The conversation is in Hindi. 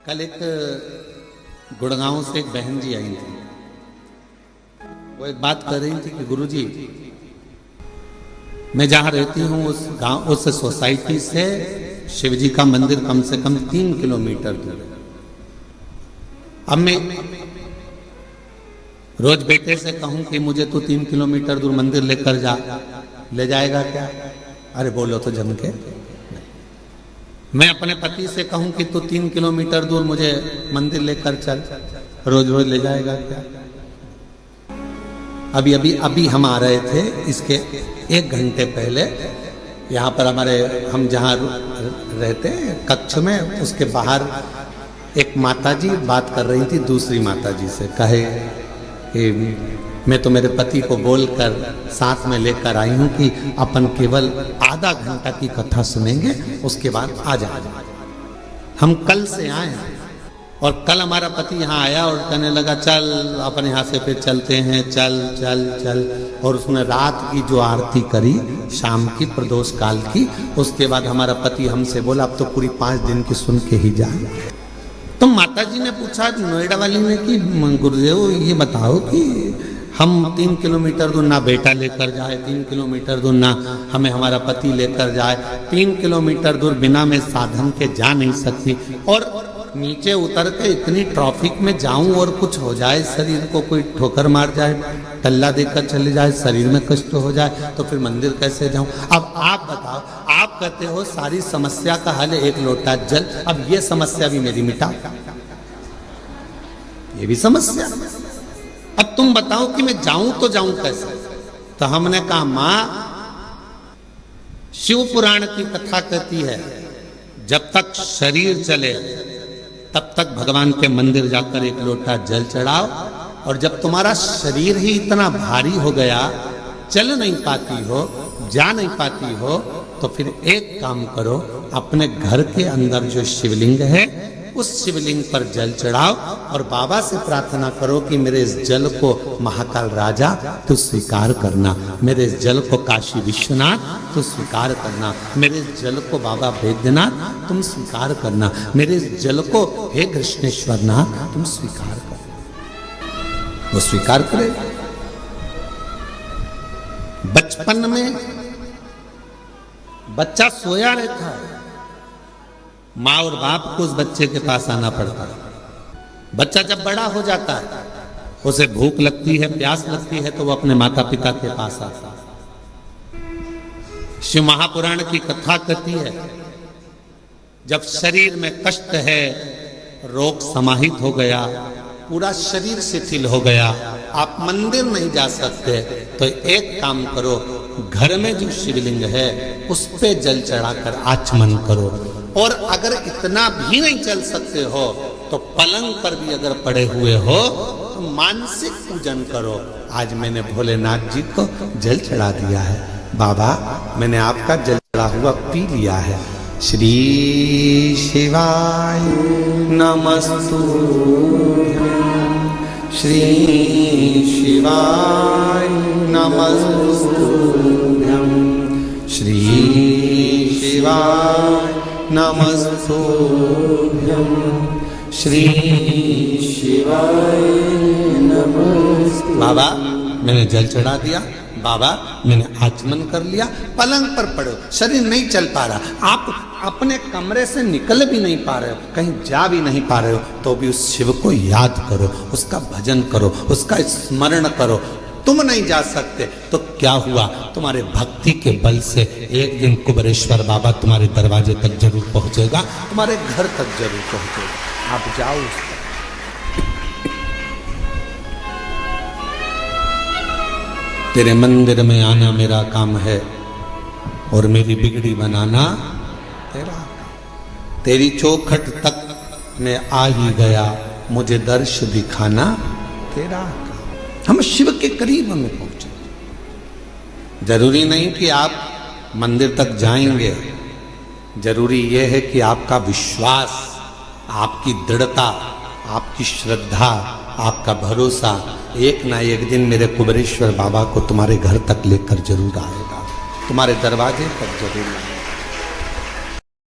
कल एक गुड़गांव से एक बहन जी आई थी। वो एक बात कर रही थी कि गुरुजी, मैं जहां रहती हूं उस गांव, उस सोसाइटी से शिवजी का मंदिर कम से कम 3 किलोमीटर दूर है। अब मैं रोज बेटे से कहूं कि मुझे तो 3 किलोमीटर दूर मंदिर लेकर जा, ले जाएगा क्या? अरे बोलो तो जम के। मैं अपने पति से कहूं कि तू 3 किलोमीटर दूर मुझे मंदिर लेकर चल, रोज रोज ले जाएगा क्या? अभी हम आ रहे थे, इसके 1 घंटे पहले यहाँ पर हमारे, हम जहाँ रहते कक्ष में, उसके बाहर एक माताजी बात कर रही थी दूसरी माताजी से। कहे कि मैं तो मेरे पति को बोलकर साथ में लेकर आई हूं कि अपन केवल आधा घंटा की कथा सुनेंगे, उसके बाद आ जाएंगे। हम कल से आए हैं और कल हमारा पति यहाँ आया और कहने लगा चल अपन यहाँ से फिर चलते हैं, चल चल चल। और उसने रात की जो आरती करी शाम की प्रदोष काल की, उसके बाद हमारा पति हमसे बोला अब तो पूरी 5 दिन की सुन के ही जाए। तो माताजी ने पूछा नोएडा वाली ने कि गुरुदेव ये बताओ कि हम 3 किलोमीटर दूर ना बेटा लेकर जाए, 3 किलोमीटर दूर ना हमें हमारा पति लेकर जाए, 3 किलोमीटर दूर बिना मैं साधन के जा नहीं सकती, और नीचे उतर के इतनी ट्रैफिक में जाऊं और कुछ हो जाए, शरीर को कोई ठोकर मार जाए, टल्ला देकर चले जाए, शरीर में कष्ट हो जाए, तो फिर मंदिर कैसे जाऊं? अब आप बताओ, आप कहते हो सारी समस्या का हल है 1 लोटा जल। अब ये समस्या भी मेरी मिटा, ये भी समस्या। अब तुम बताओ कि मैं जाऊं तो जाऊं कैसे? तो हमने कहा मां, शिव पुराण की कथा कहती है जब तक शरीर चले तब तक भगवान के मंदिर जाकर 1 लोटा जल चढ़ाओ, और जब तुम्हारा शरीर ही इतना भारी हो गया, चल नहीं पाती हो, जा नहीं पाती हो, तो फिर एक काम करो, अपने घर के अंदर जो शिवलिंग है उस शिवलिंग पर जल चढ़ाओ और बाबा से प्रार्थना करो कि मेरे इस जल को महाकाल राजा तू स्वीकार करना, मेरे इस जल को काशी विश्वनाथ तू स्वीकार करना, मेरे इस जल को बाबा वैद्यनाथ तुम स्वीकार करना, मेरे इस जल को हे कृष्णेश्वर नाथ तुम स्वीकार करना। वो स्वीकार करे। बचपन में बच्चा सोया रहता है, माँ और बाप को उस बच्चे के पास आना पड़ता है। बच्चा जब बड़ा हो जाता है, उसे भूख लगती है, प्यास लगती है, तो वो अपने माता पिता के पास आता है। शिव महापुराण की कथा कहती है जब शरीर में कष्ट है, रोग समाहित हो गया, पूरा शरीर शिथिल हो गया, आप मंदिर नहीं जा सकते, तो एक काम करो, घर में जो शिवलिंग है उस पे जल चढ़ाकर आचमन करो। और अगर इतना भी नहीं चल सकते हो तो पलंग पर भी अगर पड़े हुए हो तो मानसिक पूजन करो। आज मैंने भोलेनाथ जी को जल चढ़ा दिया है, बाबा मैंने आपका जल चढ़ा हुआ पी लिया है। श्री शिवाय नमस्तुभ्यं, श्री शिवाय नमस्तुभ्यं, श्री शिवाय नमस्तुभ्यं, श्री शिवाय नमस्तुभ्यं। बाबा मैंने जल चढ़ा दिया, बाबा मैंने आचमन कर लिया, पलंग पर पड़ो, शरीर नहीं चल पा रहा, आप अपने कमरे से निकल भी नहीं पा रहे हो, कहीं जा भी नहीं पा रहे हो, तो भी उस शिव को याद करो, उसका भजन करो, उसका स्मरण करो। तुम नहीं जा सकते तो क्या हुआ, तुम्हारे भक्ति के बल से एक दिन कुबेरेश्वर बाबा तुम्हारे दरवाजे तक जरूर पहुंचेगा, तुम्हारे घर तक जरूर पहुंचेगा। आप जाओ उस तक। तेरे मंदिर में आना मेरा काम है और मेरी बिगड़ी बनाना तेरा। तेरी चौखट तक मैं आ ही गया, मुझे दर्श दिखाना तेरा। हम शिव के करीब हमें पहुंचे। जरूरी नहीं कि आप मंदिर तक जाएंगे, जरूरी यह है कि आपका विश्वास, आपकी दृढ़ता, आपकी श्रद्धा, आपका भरोसा एक ना एक दिन मेरे कुबेरेश्वर बाबा को तुम्हारे घर तक लेकर जरूर आएगा, तुम्हारे दरवाजे तक जरूर आएगा।